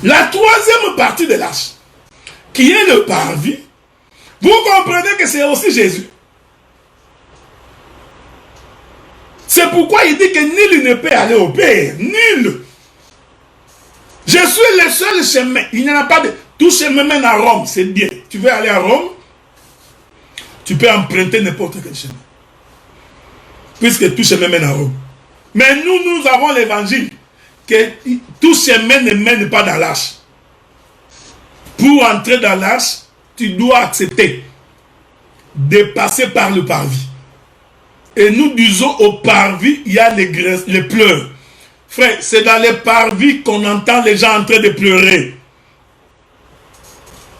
La troisième partie de l'arche, qui est le parvis, vous comprenez que c'est aussi Jésus. C'est pourquoi il dit que nul ne peut aller au Père. Nul. Je suis le seul chemin. Il n'y en a pas de... Tout chemin mène à Rome, c'est bien. Tu veux aller à Rome, tu peux emprunter n'importe quel chemin. Puisque tout chemin mène à Rome. Mais nous avons l'évangile. Que tout chemin ne mène pas dans l'arche. Pour entrer dans l'arche, tu dois accepter de passer par le parvis. Et nous disons au parvis, il y a les pleurs. Frère, c'est dans les parvis qu'on entend les gens en train de pleurer.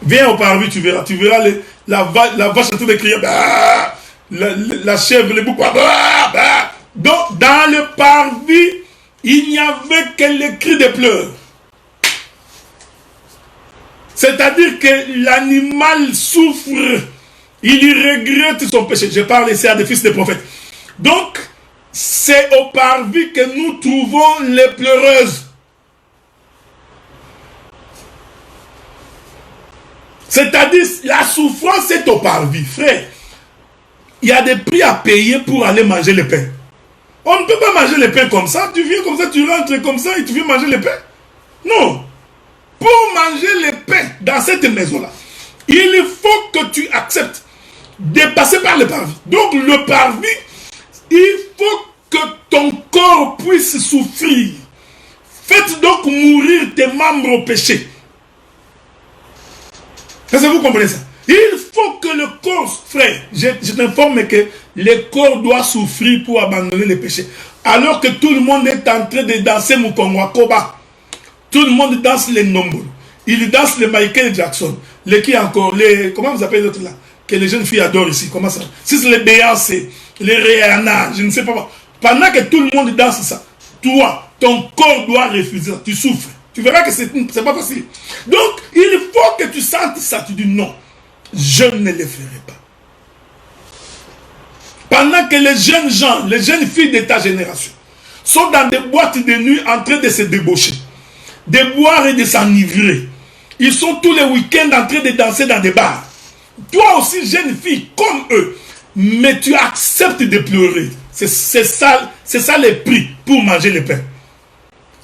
Viens au parvis, tu verras la vache en train de crier, bah, la chèvre, les boucs, bah, bah. Donc, dans le parvis, il n'y avait que les cris de pleurs. C'est-à-dire que l'animal souffre, il regrette son péché. Je parle ici à des fils de prophètes. Donc, c'est au parvis que nous trouvons les pleureuses. C'est-à-dire, la souffrance est au parvis, frère. Il y a des prix à payer pour aller manger le pain. On ne peut pas manger le pain comme ça. Tu viens comme ça, tu rentres comme ça et tu viens manger le pain. Non. Pour manger le pain dans cette maison-là, il faut que tu acceptes de passer par le parvis. Donc, le parvis, il faut que ton corps puisse souffrir. Faites donc mourir tes membres au péché. Est-ce que vous comprenez ça? Il faut que le corps, frère, je t'informe que le corps doit souffrir pour abandonner le péché. Alors que tout le monde est en train de danser Mukongwa Koba. Tout le monde danse les nombres. Il danse les Michael Jackson. Les qui encore, comment vous appelez l'autre là? Que les jeunes filles adorent ici. Comment ça? Si c'est les Beyoncé, les Rihanna, je ne sais pas. Pendant que tout le monde danse ça, toi, ton corps doit refuser. Tu souffres. Tu verras que c'est pas facile. Donc, il faut que tu sentes ça. Tu dis non, je ne le ferai pas. Pendant que les jeunes gens, les jeunes filles de ta génération sont dans des boîtes de nuit en train de se débaucher, de boire et de s'enivrer. Ils sont tous les week-ends en train de danser dans des bars. Toi aussi, jeune fille, comme eux, mais tu acceptes de pleurer. C'est ça le prix pour manger le pain.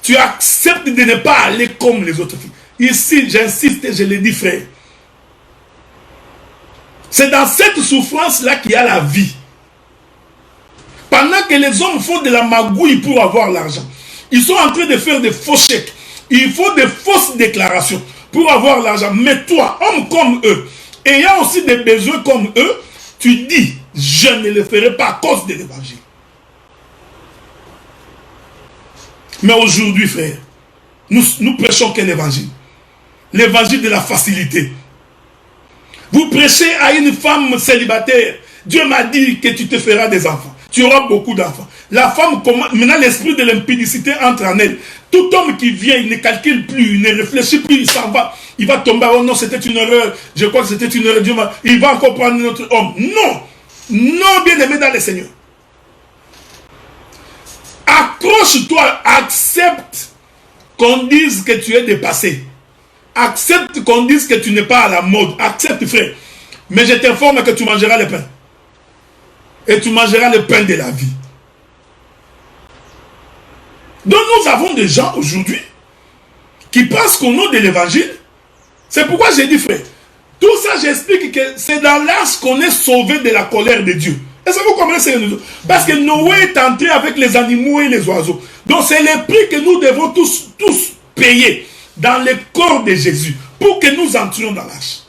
Tu acceptes de ne pas aller comme les autres filles. Ici, j'insiste et je le dis, frère. C'est dans cette souffrance-là qu'il y a la vie. Pendant que les hommes font de la magouille pour avoir l'argent, ils sont en train de faire des faux chèques. Il faut des fausses déclarations pour avoir l'argent. Mais toi, homme comme eux, ayant aussi des besoins comme eux, tu dis, je ne le ferai pas à cause de l'évangile. Mais aujourd'hui, frère, nous prêchons quel évangile? L'évangile de la facilité. Vous prêchez à une femme célibataire. Dieu m'a dit que tu te feras des enfants. Tu auras beaucoup d'enfants. La femme, maintenant l'esprit de l'impudicité entre en elle. Tout homme qui vient, il ne calcule plus, il ne réfléchit plus, il s'en va. Il va tomber, oh non, c'était une erreur. Je crois que c'était une erreur. Il va encore prendre notre homme. Non. Non, bien aimé dans le Seigneur. Accroche-toi, accepte qu'on dise que tu es dépassé. Accepte qu'on dise que tu n'es pas à la mode. Accepte, frère. Mais je t'informe que tu mangeras le pain. Et tu mangeras le pain de la vie. Donc nous avons des gens aujourd'hui qui pensent qu'au nom de l'évangile, c'est pourquoi j'ai dit, frère, tout ça j'explique que c'est dans l'arche qu'on est sauvé de la colère de Dieu. Est-ce que vous comprenez? Parce que Noé est entré avec les animaux et les oiseaux. Donc c'est le prix que nous devons tous payer dans le corps de Jésus pour que nous entrions dans l'arche.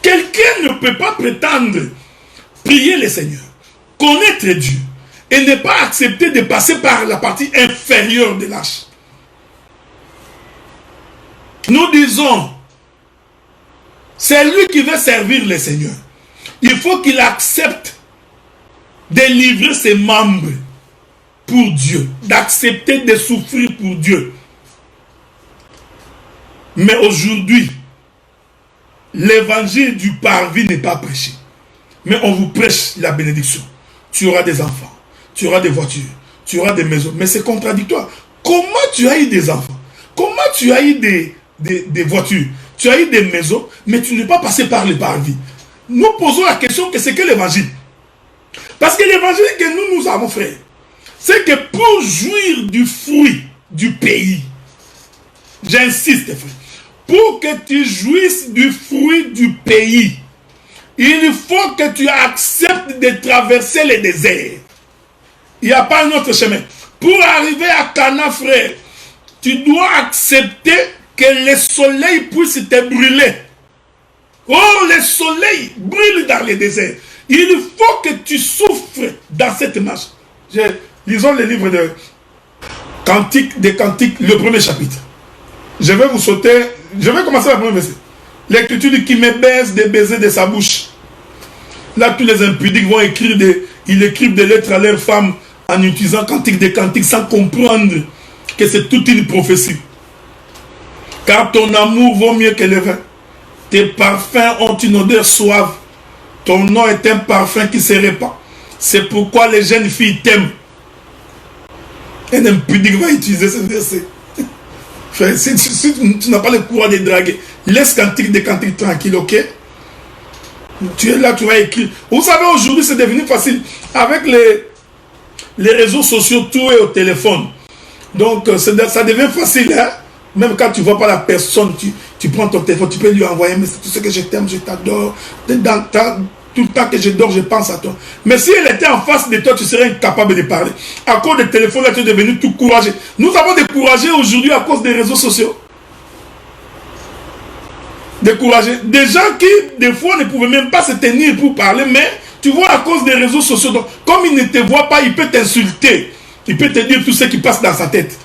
Quelqu'un ne peut pas prétendre prier le Seigneur, connaître Dieu et ne pas accepter de passer par la partie inférieure de l'arche. Nous disons, c'est lui qui veut servir le Seigneur. Il faut qu'il accepte de livrer ses membres pour Dieu, d'accepter de souffrir pour Dieu. Mais aujourd'hui, l'évangile du parvis n'est pas prêché. Mais on vous prêche la bénédiction. Tu auras des enfants, tu auras des voitures, tu auras des maisons. Mais c'est contradictoire. Comment tu as eu des enfants? Comment tu as eu des voitures, tu as eu des maisons, mais tu n'es pas passé par le parvis? Nous posons la question que c'est que l'évangile. Parce que l'évangile que nous avons, frère, c'est que pour jouir du fruit du pays, j'insiste, frère, pour que tu jouisses du fruit du pays, il faut que tu acceptes de traverser le désert. Il n'y a pas un autre chemin. Pour arriver à Cana, frère, tu dois accepter que le soleil puisse te brûler. Oh, le soleil brûle dans le désert. Il faut que tu souffres dans cette marche. Lisons le livre de des Cantiques, le premier chapitre. Je vais vous sauter, je vais commencer par le premier verset. L'écriture dit qu'il me baise des baisers de sa bouche. Là, tous les impudiques vont écrire ils écrivent des lettres à leurs femmes en utilisant Cantique des Cantiques sans comprendre que c'est toute une prophétie. Car ton amour vaut mieux que le vin. Tes parfums ont une odeur suave. Ton nom est un parfum qui se répand. C'est pourquoi les jeunes filles t'aiment. Un impudique va utiliser ce verset. Frère, si tu n'as pas le courage de draguer, laisse Cantique des Cantiques tranquille, ok? Tu es là, tu vas écrire. Vous savez, aujourd'hui, c'est devenu facile. Avec les réseaux sociaux, tout est au téléphone. Donc, ça devient facile, hein? Même quand tu ne vois pas la personne, tu prends ton téléphone, tu peux lui envoyer, mais tu sais que je t'aime, je t'adore. Tout le temps que je dors, je pense à toi. Mais si elle était en face de toi, tu serais incapable de parler. À cause des téléphones, là, tu es devenu tout courageux. Nous avons découragé aujourd'hui à cause des réseaux sociaux. Découragé. Des gens qui, des fois, ne pouvaient même pas se tenir pour parler, mais tu vois, à cause des réseaux sociaux, donc, comme il ne te voit pas, il peut t'insulter. Il peut te dire tout ce qui passe dans sa tête.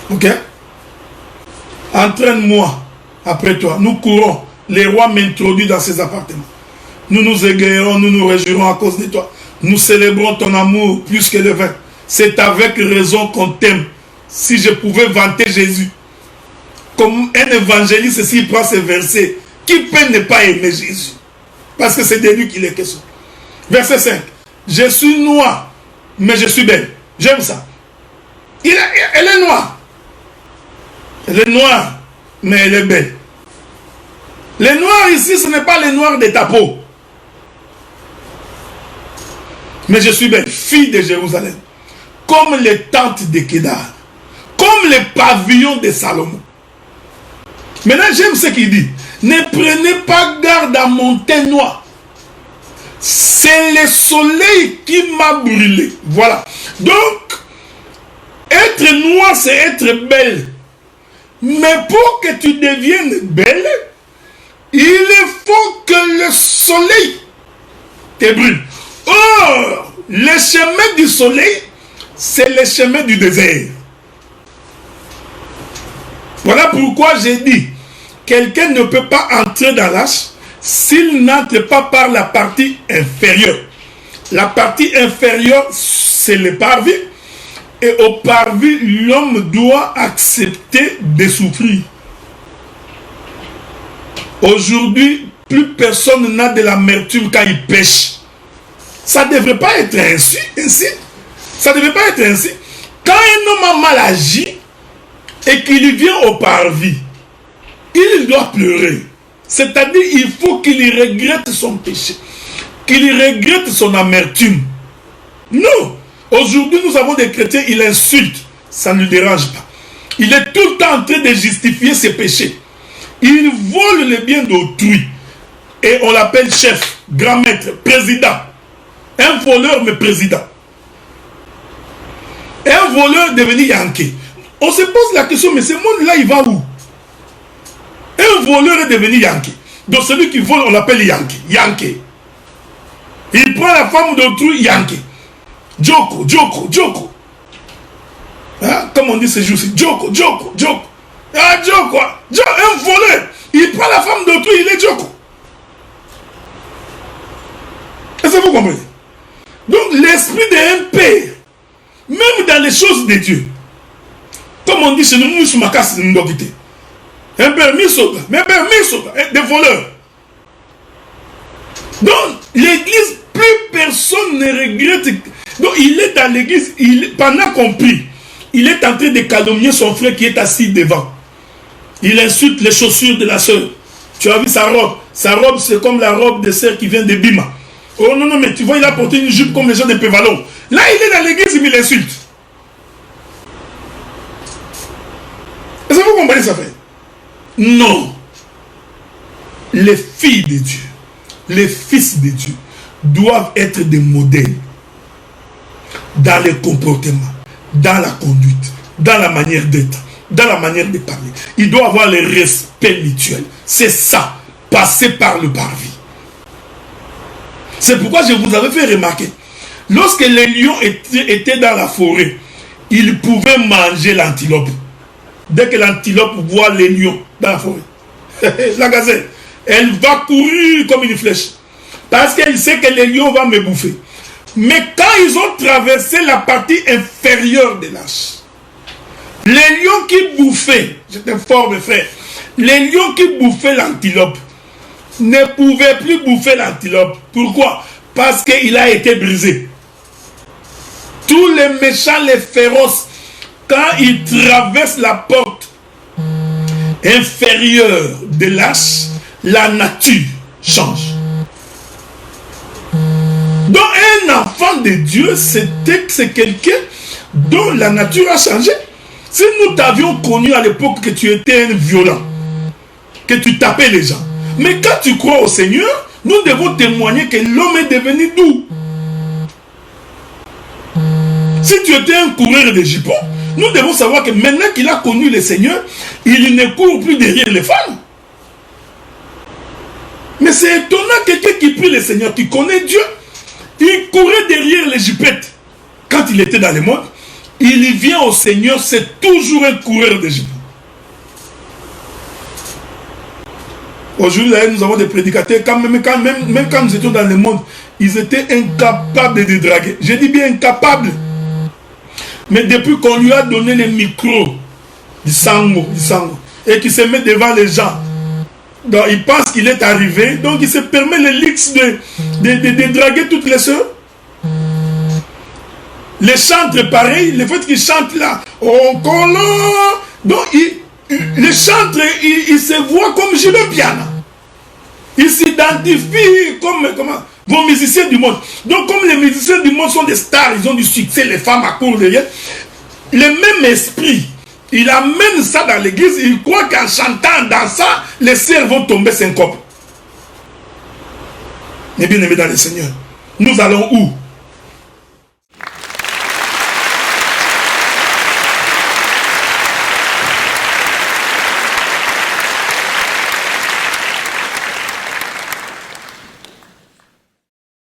Ok? Entraîne-moi après toi. Nous courons. Les rois m'introduisent dans ses appartements. Nous nous égayons, nous nous réjouirons à cause de toi. Nous célébrons ton amour plus que le vin. C'est avec raison qu'on t'aime. Si je pouvais vanter Jésus, comme un évangéliste, s'il prend ces versets, qui peut ne pas aimer Jésus? Parce que c'est de lui qu'il est question. Verset 5. Je suis noir, mais je suis belle. J'aime ça. Elle est noire. Elle est noire, mais elle est belle. Le noir ici, ce n'est pas le noir de ta peau. Mais je suis belle, fille de Jérusalem. Comme les tentes de Kédar. Comme les pavillons de Salomon. Maintenant, j'aime ce qu'il dit. Ne prenez pas garde à mon teint noir. C'est le soleil qui m'a brûlé. Voilà. Donc, être noir, c'est être belle. Mais pour que tu deviennes belle, il faut que le soleil te brûle. Or, le chemin du soleil, c'est le chemin du désert. Voilà pourquoi j'ai dit, quelqu'un ne peut pas entrer dans l'arche s'il n'entre pas par la partie inférieure. La partie inférieure, c'est le parvis. Et au parvis, l'homme doit accepter de souffrir. Aujourd'hui, plus personne n'a de l'amertume quand il pêche. Ça ne devrait pas être ainsi. Ça ne devrait pas être ainsi. Quand un homme a mal agi et qu'il vient au parvis, il doit pleurer. C'est-à-dire il faut qu'il regrette son péché, qu'il regrette son amertume. Non. Aujourd'hui, nous avons des chrétiens, ils insultent. Ça ne lui dérange pas. Il est tout le temps en train de justifier ses péchés. Il vole le bien d'autrui. Et on l'appelle chef, grand maître, président. Un voleur, mais président. Et un voleur devenu Yankee. On se pose la question, mais ce monde-là, il va où? Un voleur est devenu Yankee. Donc celui qui vole, on l'appelle Yankee. Yankee. Il prend la femme d'autrui, Yankee. Joko. Hein? Comme on dit ces jours-ci, Joko. Ah, Joko. Un voleur. Il prend la femme d'autrui, il est Joko. Est-ce que vous comprenez? Donc l'esprit d'un père, même dans les choses de Dieu, comme on dit chez nous, nous sommes à casse, nous doit quitter. Un père misoga, des voleurs. Donc l'église, plus personne ne regrette. Donc il est dans l'église, pendant qu'on prie, Il est en train de calomnier son frère qui est assis devant. Il insulte les chaussures de la sœur. Tu as vu sa robe? Sa robe, c'est comme la robe de sœur qui vient de Bima. Oh non, non, mais tu vois, il a porté une jupe comme les gens de Pévalon. Là, il est dans l'église, mais il insulte. Est-ce que vous comprenez ça, frère? Non. Les filles de Dieu, les fils de Dieu doivent être des modèles dans les comportements, dans la conduite, dans la manière d'être, dans la manière de parler. Ils doivent avoir le respect mutuel. C'est ça, passer par le parvis. C'est pourquoi je vous avais fait remarquer, lorsque les lions étaient dans la forêt, ils pouvaient manger l'antilope. Dès que l'antilope voit les lions dans la forêt, la gazelle, elle va courir comme une flèche. Parce qu'elle sait que les lions vont me bouffer. Mais quand ils ont traversé la partie inférieure de l'arche, les lions qui bouffaient, je t'informe frère, les lions qui bouffaient l'antilope ne pouvaient plus bouffer l'antilope. Pourquoi? Parce qu'il a été brisé. Tous les méchants, les féroces, quand ils traversent la porte inférieure de l'arche, la nature change. Donc un enfant de Dieu, c'est quelqu'un dont la nature a changé. Si nous t'avions connu à l'époque que tu étais un violent, que tu tapais les gens, mais quand tu crois au Seigneur, nous devons témoigner que l'homme est devenu doux. Si tu étais un coureur de jupons, nous devons savoir que maintenant qu'il a connu le Seigneur, il ne court plus derrière les femmes. Mais c'est étonnant, quelqu'un qui prie le Seigneur, qui connaît Dieu, il courait derrière les jupettes. Quand il était dans le monde, il vient au Seigneur, c'est toujours un coureur de jupons. Aujourd'hui, nous avons des prédicateurs, même quand nous étions dans le monde, ils étaient incapables de draguer. Je dis bien incapables. Mais depuis qu'on lui a donné le micro du sango, et qu'il se met devant les gens, donc il pense qu'il est arrivé, donc il se permet le luxe de draguer toutes les sœurs. Les chantres, pareil, le fait qu'ils chantent là, on colore, donc les chantres, ils se voient comme Gilles Piana. Ils s'identifient comme vos musiciens du monde. Donc comme les musiciens du monde sont des stars, ils ont du succès, les femmes accourent derrière, le même esprit, il amène ça dans l'église, il croit qu'en chantant, en dansant, les sœurs vont tomber syncope. Mais bien aimés dans le Seigneur, nous allons où?